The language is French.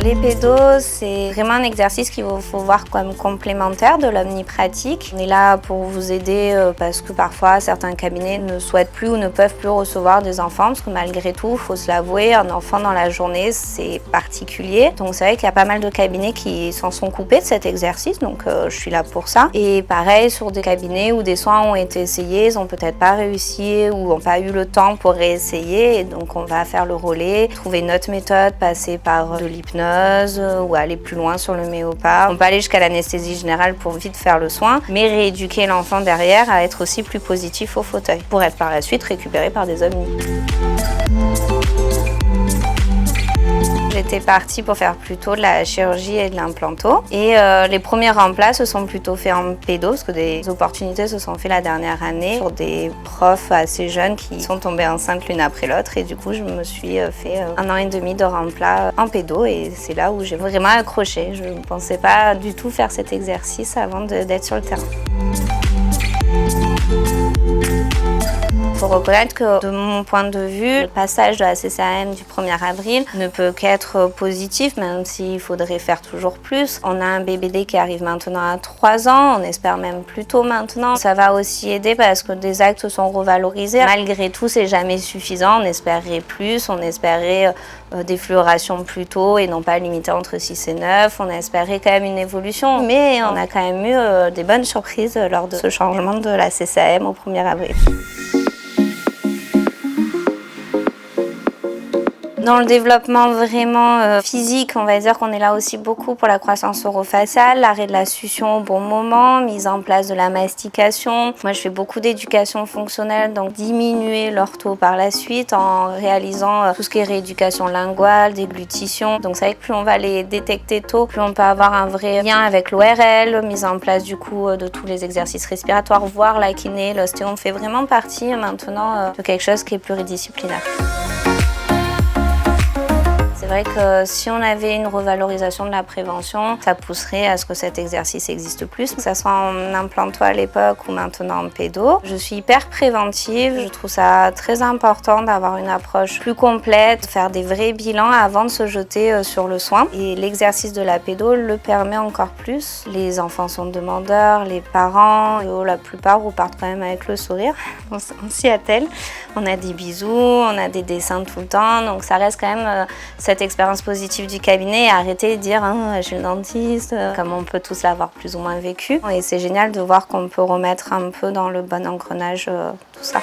Les pédos, c'est vraiment un exercice qu'il faut voir comme complémentaire de l'omnipratique. On est là pour vous aider parce que parfois certains cabinets ne souhaitent plus ou ne peuvent plus recevoir des enfants parce que malgré tout, il faut se l'avouer, un enfant dans la journée, c'est particulier. Donc c'est vrai qu'il y a pas mal de cabinets qui s'en sont coupés de cet exercice, donc je suis là pour ça. Et pareil, sur des cabinets où des soins ont été essayés, ils n'ont peut-être pas réussi ou n'ont pas eu le temps pour réessayer. Et donc on va faire le relais, trouver une autre méthode, passer par de l'hypnose ou aller plus loin sur le méopa. On peut aller jusqu'à l'anesthésie générale pour vite faire le soin, mais rééduquer l'enfant derrière à être aussi plus positif au fauteuil pour être par la suite récupéré par des omnis. J'étais partie pour faire plutôt de la chirurgie et de l'implanto. Et les premiers remplats se sont plutôt faits en pédo, parce que des opportunités se sont faites la dernière année pour des profs assez jeunes qui sont tombés enceintes l'une après l'autre. Et du coup, je me suis fait 1 an et demi de remplats en pédo. Et c'est là où j'ai vraiment accroché. Je ne pensais pas du tout faire cet exercice avant d'être sur le terrain. Il faut reconnaître que, de mon point de vue, le passage de la CCAM du 1er avril ne peut qu'être positif, même s'il faudrait faire toujours plus. On a un BBD qui arrive maintenant à 3 ans, on espère même plus tôt maintenant. Ça va aussi aider parce que des actes sont revalorisés. Malgré tout, c'est jamais suffisant. On espérerait plus, on espérait des fluorations plus tôt et non pas limitées entre 6 et 9. On espérait quand même une évolution, mais on a quand même eu des bonnes surprises lors de ce changement de la CCAM au 1er avril. Dans le développement vraiment physique, on va dire qu'on est là aussi beaucoup pour la croissance orofaciale, l'arrêt de la succion au bon moment, mise en place de la mastication. Moi, je fais beaucoup d'éducation fonctionnelle, donc diminuer l'ortho par la suite en réalisant tout ce qui est rééducation linguale, déglutition. Donc c'est vrai que plus on va les détecter tôt, plus on peut avoir un vrai lien avec l'ORL, mise en place du coup de tous les exercices respiratoires, voire la kiné, l'ostéo. On fait vraiment partie maintenant de quelque chose qui est pluridisciplinaire. C'est vrai que si on avait une revalorisation de la prévention, ça pousserait à ce que cet exercice existe plus, que ce soit en implanto à l'époque ou maintenant en pédo. Je suis hyper préventive, je trouve ça très important d'avoir une approche plus complète, de faire des vrais bilans avant de se jeter sur le soin. Et l'exercice de la pédo le permet encore plus. Les enfants sont demandeurs, les parents, la plupart repartent quand même avec le sourire. On s'y attelle. On a des bisous, on a des dessins tout le temps, donc ça reste quand même cette expérience positive du cabinet et arrêter de dire je suis le dentiste, comme on peut tous l'avoir plus ou moins vécu. Et c'est génial de voir qu'on peut remettre un peu dans le bon engrenage tout ça.